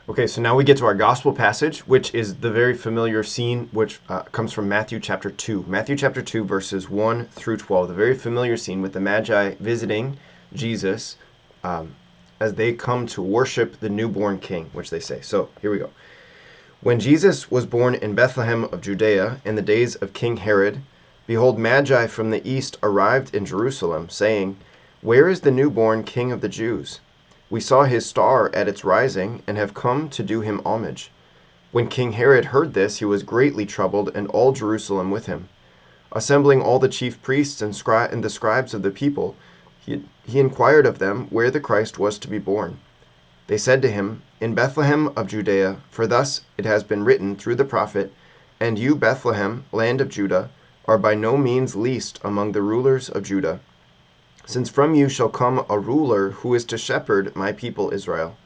Okay, so now we get to our gospel passage, which is the very familiar scene, which comes from Matthew chapter 2. Matthew chapter 2, verses 1 through 12. The very familiar scene with the Magi visiting Jesus um, as they come to worship the newborn king, which they say. So here we go. When Jesus was born in Bethlehem of Judea in the days of King Herod, behold, Magi from the east arrived in Jerusalem, saying, "Where is the newborn King of the Jews? We saw his star at its rising, and have come to do him homage." When King Herod heard this, he was greatly troubled, and all Jerusalem with him. Assembling all the chief priests and the scribes of the people, he inquired of them where the Christ was to be born. They said to him, "In Bethlehem of Judea, for thus it has been written through the prophet, And you, Bethlehem, land of Judah, are by no means least among the rulers of Judah. Since from you shall come a ruler who is to shepherd my people Israel."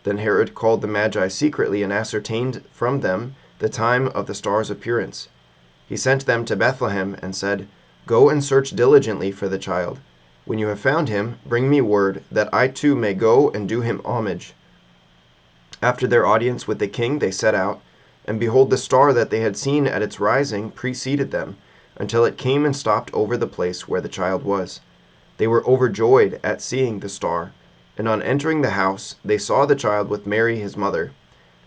Then Herod called the Magi secretly and ascertained from them the time of the star's appearance. He sent them to Bethlehem and said, "Go and search diligently for the child. When you have found him, bring me word, that I too may go and do him homage." After their audience with the king, they set out, and behold, the star that they had seen at its rising preceded them, until it came and stopped over the place where the child was. They were overjoyed at seeing the star, and on entering the house, they saw the child with Mary his mother.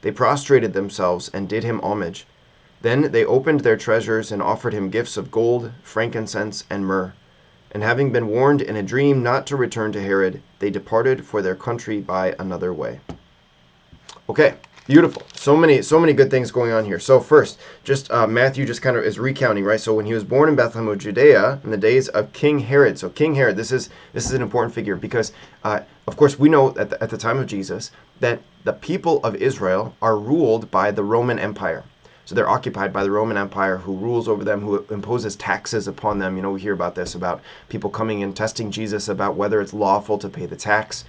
They prostrated themselves and did him homage. Then they opened their treasures and offered him gifts of gold, frankincense, and myrrh. And having been warned in a dream not to return to Herod, they departed for their country by another way. Okay, beautiful. So many good things going on here. So first, just Matthew just kind of is recounting, right? So when he was born in Bethlehem of Judea in the days of King Herod. So King Herod, this is an important figure because, of course, we know at the time of Jesus that the people of Israel are ruled by the Roman Empire. So they're occupied by the Roman Empire, who rules over them, who imposes taxes upon them. You know, we hear about this, about people coming and testing Jesus about whether it's lawful to pay the tax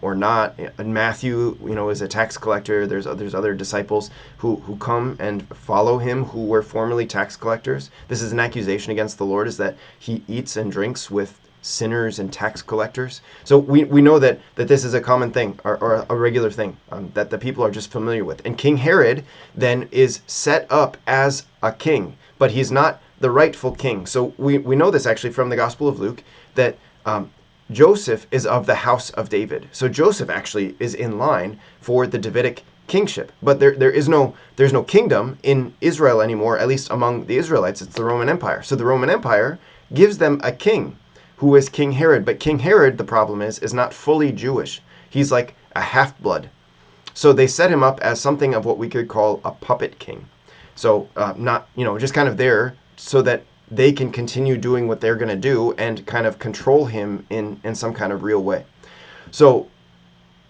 or not. And Matthew, you know, is a tax collector. There's other disciples who come and follow him who were formerly tax collectors. This is an accusation against the Lord, is that he eats and drinks with sinners and tax collectors. So we know that this is a common thing, or a regular thing, that the people are just familiar with. And King Herod then is set up as a king, but he's not the rightful king. So we know this actually from the Gospel of Luke, that Joseph is of the house of David. So Joseph actually is in line for the Davidic kingship. But there's no kingdom in Israel anymore, at least among the Israelites. It's the Roman Empire. So the Roman Empire gives them a king, who is King Herod. But King Herod, the problem is not fully Jewish. He's like a half-blood. So they set him up as something of what we could call a puppet king. So not, just kind of there so that they can continue doing what they're going to do and kind of control him in some kind of real way. So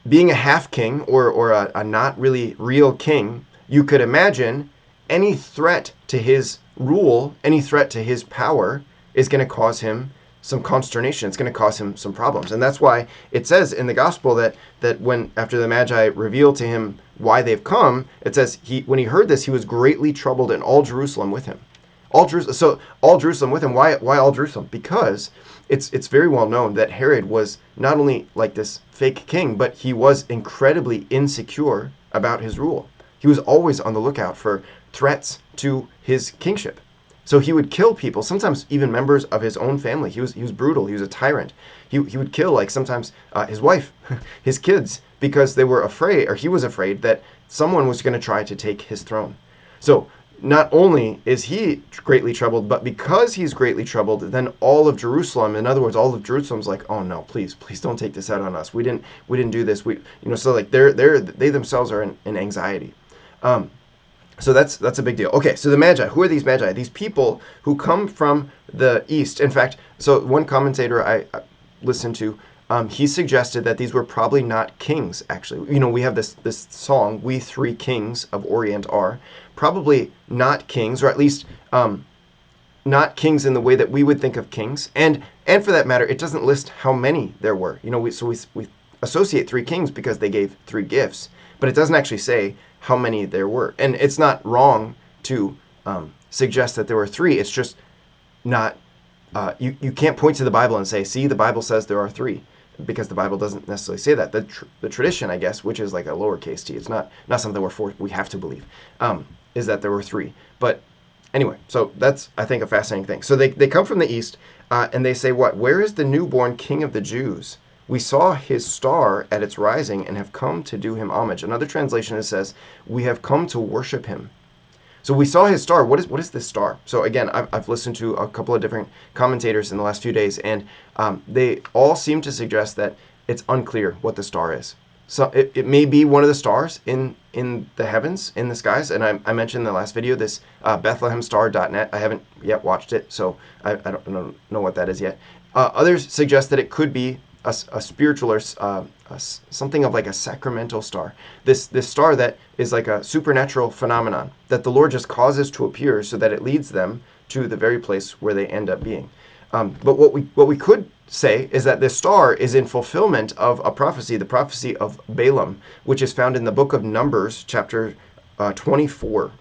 being a half-king or a not really real king, you could imagine any threat to his rule, any threat to his power is going to cause him some consternation. It's going to cause him some problems. And that's why it says in the gospel that when, after the Magi reveal to him why they've come, it says when he heard this, he was greatly troubled, and all Jerusalem with him. All Jerusalem with him. Why all Jerusalem? Because it's very well known that Herod was not only like this fake king, but he was incredibly insecure about his rule. He was always on the lookout for threats to his kingship. So he would kill people, sometimes even members of his own family. He was brutal. He was a tyrant. He would kill, like, sometimes his wife, his kids, because they were afraid, or he was afraid, that someone was going to try to take his throne. So not only is he greatly troubled, but because he's greatly troubled, then all of Jerusalem, in other words, all of Jerusalem's like, "Oh no, please don't take this out on us. We didn't do this. So like they themselves are in anxiety. So that's a big deal. Okay, so the Magi, who are these Magi? These people who come from the east. In fact, so one commentator I listened to, he suggested that these were probably not kings, actually. We have this song, "We Three Kings of Orient Are," probably not kings, or at least not kings in the way that we would think of kings. And for that matter, it doesn't list how many there were. We associate three kings because they gave three gifts, but it doesn't actually say how many there were. And it's not wrong to suggest that there were three. It's just not, you can't point to the Bible and say, "See, the Bible says there are three." because the Bible doesn't necessarily say that. The tradition, I guess, which is like a lowercase t, it's not something we have to believe, is that there were three. But anyway, so that's, I think, a fascinating thing. So they come from the east, and they say, what? Where is the newborn King of the Jews? We saw his star at its rising and have come to do him homage. Another translation, it says, we have come to worship him. So we saw his star. What is this star? So again, I've listened to a couple of different commentators in the last few days, and they all seem to suggest that it's unclear what the star is. So it may be one of the stars in the heavens, in the skies. And I mentioned in the last video this BethlehemStar.net. I haven't yet watched it, so I don't know what that is yet. Others suggest that it could be a spiritual or something of like a sacramental star. This star that is like a supernatural phenomenon that the Lord just causes to appear so that it leads them to the very place where they end up being. But what we could say is that this star is in fulfillment of a prophecy, the prophecy of Balaam, which is found in the book of Numbers, chapter 24.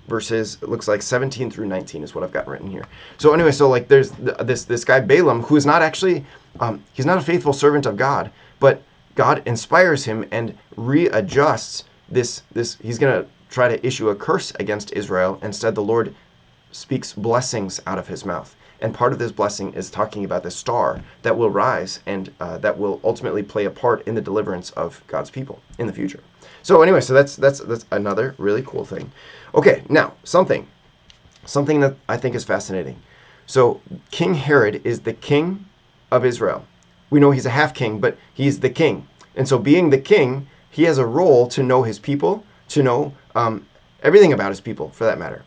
Verses, it looks like 17 through 19 is what I've got written here. So anyway, so like there's this guy Balaam, who is not actually, he's not a faithful servant of God, but God inspires him and readjusts this. He's going to try to issue a curse against Israel. Instead, the Lord speaks blessings out of his mouth. And part of this blessing is talking about the star that will rise and that will ultimately play a part in the deliverance of God's people in the future. So anyway, so that's another really cool thing. Okay, now something that I think is fascinating. So King Herod is the king of Israel. We know he's a half king, but he's the king. And so being the king, he has a role to know his people, to know everything about his people, for that matter.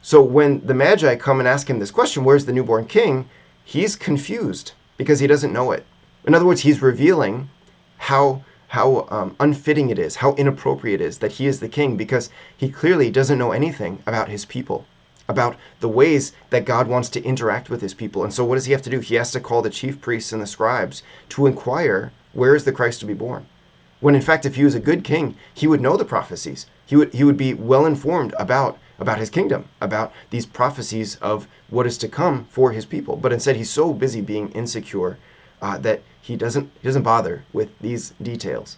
So when the Magi come and ask him this question, where's the newborn king? He's confused because he doesn't know it. In other words, he's revealing how unfitting it is, how inappropriate it is that he is the king, because he clearly doesn't know anything about his people, about the ways that God wants to interact with his people. And so what does he have to do? He has to call the chief priests and the scribes to inquire, where is the Christ to be born? When in fact, if he was a good king, he would know the prophecies. He would be well informed about his kingdom, about these prophecies of what is to come for his people. But instead, he's so busy being insecure that he doesn't bother with these details.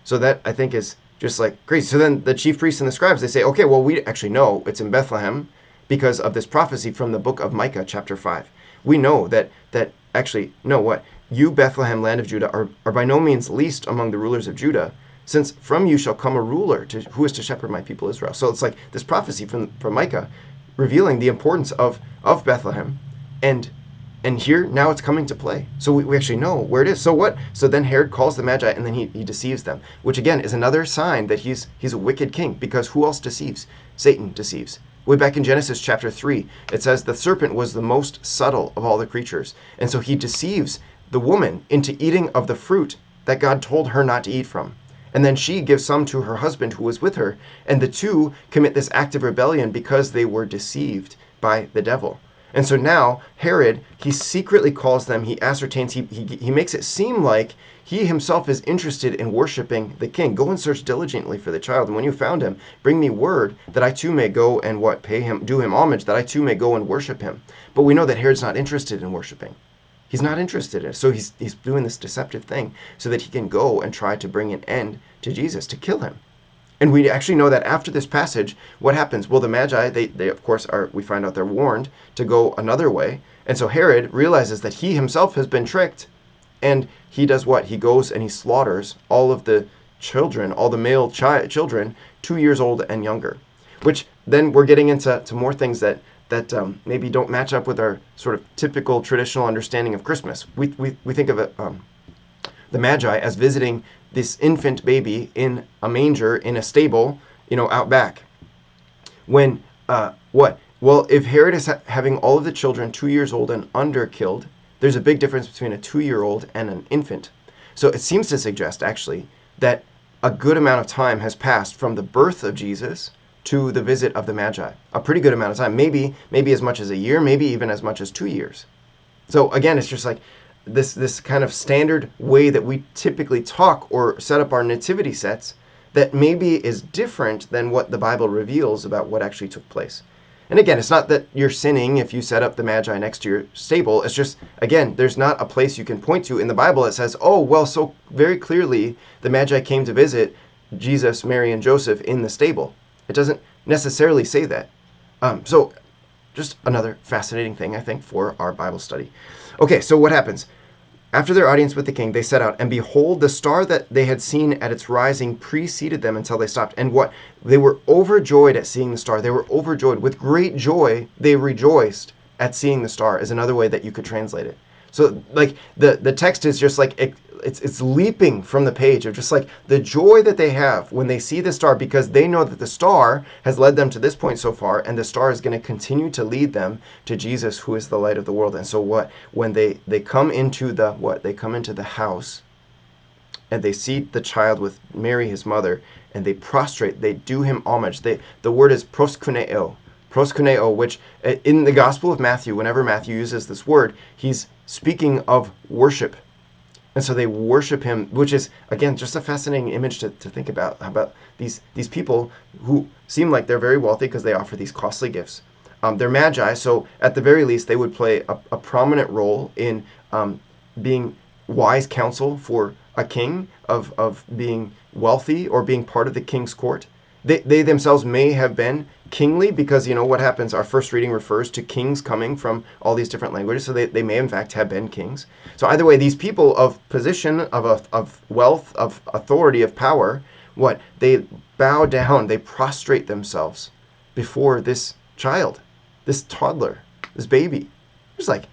So that, I think, is just like crazy. So then the chief priests and the scribes, they say, okay, well, we actually know it's in Bethlehem because of this prophecy from the book of Micah, chapter 5. We know that actually, no, what? You, Bethlehem, land of Judah, are by no means least among the rulers of Judah, since from you shall come a ruler who is to shepherd my people Israel. So it's like this prophecy from Micah revealing the importance of Bethlehem. And here, now it's coming to play. So we actually know where it is. So what? So then Herod calls the Magi, and then he deceives them, which again is another sign that he's a wicked king, because who else deceives? Satan deceives. Way back in Genesis chapter 3, it says the serpent was the most subtle of all the creatures. And so he deceives the woman into eating of the fruit that God told her not to eat from. And then she gives some to her husband who was with her, and the two commit this act of rebellion because they were deceived by the devil. And so now Herod, he secretly calls them, he ascertains, he makes it seem like he himself is interested in worshiping the king. Go and search diligently for the child, and when you found him, bring me word that I too may go and do him homage, that I too may go and worship him. But we know that Herod's not interested in worshiping. He's not interested in it. So he's doing this deceptive thing so that he can go and try to bring an end to Jesus, to kill him. And we actually know that after this passage, what happens? Well, the Magi, they of course we find out they're warned to go another way. And so Herod realizes that he himself has been tricked. And he does what? He goes and he slaughters all of the children, all the male children, 2 years old and younger. Which then we're getting into more things that maybe don't match up with our sort of typical traditional understanding of Christmas. We think of it, the Magi as visiting this infant baby in a manger in a stable, out back. When what? Well, if Herod is having all of the children 2 years old and under killed, there's a big difference between a 2-year-old and an infant. So it seems to suggest actually that a good amount of time has passed from the birth of Jesus to the visit of the Magi. A pretty good amount of time, maybe as much as a year, maybe even as much as 2 years. So again, it's just like this kind of standard way that we typically talk or set up our nativity sets that maybe is different than what the Bible reveals about what actually took place. And again, it's not that you're sinning if you set up the Magi next to your stable. It's just, again, there's not a place you can point to in the Bible that says, oh, well, so very clearly the Magi came to visit Jesus, Mary, and Joseph in the stable. It doesn't necessarily say that. So just another fascinating thing, I think, for our Bible study. Okay, so what happens? After their audience with the king, they set out, and behold, the star that they had seen at its rising preceded them until they stopped. And what? They were overjoyed at seeing the star. They were overjoyed. With great joy, they rejoiced at seeing the star, is another way that you could translate it. So, like, the text is just like, it's leaping from the page of just like the joy that they have when they see the star, because they know that the star has led them to this point so far, and the star is going to continue to lead them to Jesus, who is the light of the world. And so what? When they come into they come into the house, and they see the child with Mary, his mother, and they prostrate, they do him homage. The word is proskuneo, which in the Gospel of Matthew, whenever Matthew uses this word, he's speaking of worship. And so they worship him, which is, again, just a fascinating image to think about these people who seem like they're very wealthy because they offer these costly gifts. They're magi, so at the very least, they would play a prominent role in being wise counsel for a king, of being wealthy or being part of the king's court. They themselves may have been kingly, because what happens, our first reading refers to kings coming from all these different languages, so they may in fact have been kings. So either way, these people of position, of wealth, of authority, of power, they bow down, they prostrate themselves before this child, this toddler, this baby. It's like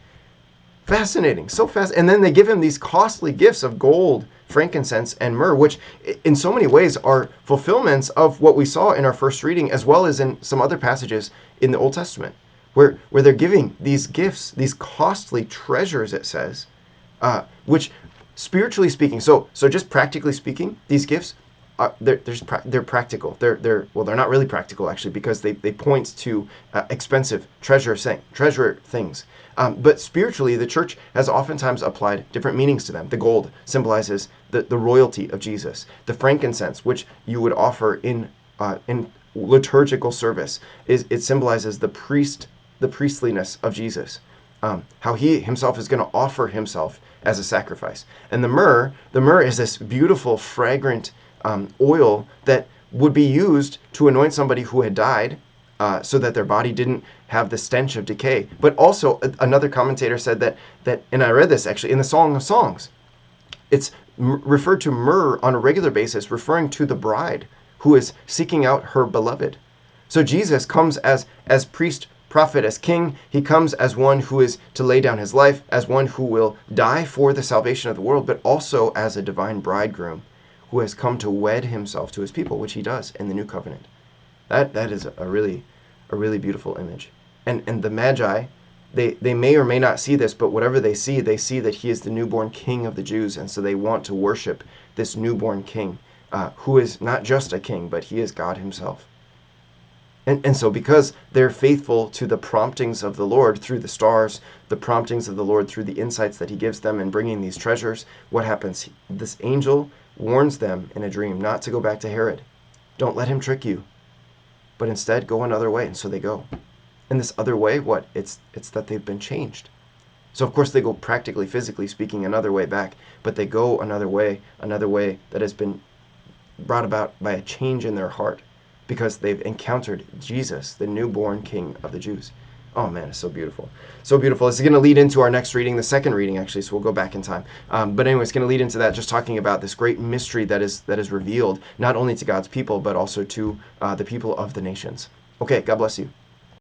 fascinating, so fast. And then they give him these costly gifts of gold, frankincense, and myrrh, which in so many ways are fulfillments of what we saw in our first reading, as well as in some other passages in the Old Testament, where they're giving these gifts, these costly treasures, it says, which spiritually speaking, so just practically speaking, these gifts, they're practical. They're not really practical, actually, because they point to expensive treasure things. But spiritually, the church has oftentimes applied different meanings to them. The gold symbolizes the royalty of Jesus. The frankincense, which you would offer in liturgical service, it symbolizes the priestliness of Jesus. How he himself is going to offer himself as a sacrifice. And the myrrh is this beautiful, fragrant oil that would be used to anoint somebody who had died, so that their body didn't have the stench of decay. But also, another commentator said that, and I read this actually in the Song of Songs, it's referred to myrrh on a regular basis, referring to the bride who is seeking out her beloved. So Jesus comes as priest, prophet, as king. He comes as one who is to lay down his life, as one who will die for the salvation of the world, but also as a divine bridegroom who has come to wed himself to his people, which he does in the new covenant. That is a really beautiful image. And the Magi, they may or may not see this, but whatever they see that he is the newborn king of the Jews, and so they want to worship this newborn king, who is not just a king, but he is God himself. And so because they're faithful to the promptings of the Lord through the stars, the promptings of the Lord through the insights that he gives them in bringing these treasures, what happens? This angel warns them in a dream not to go back to Herod. Don't let him trick you, but instead go another way. And so they go. And this other way, it's that they've been changed. So of course they go practically, physically speaking, another way back, but they go another way that has been brought about by a change in their heart, because they've encountered Jesus, the newborn King of the Jews. Oh man, it's so beautiful. So beautiful. This is going to lead into our next reading, the second reading actually, so we'll go back in time. But anyway, it's going to lead into that, just talking about this great mystery that is revealed, not only to God's people, but also to the people of the nations. Okay, God bless you.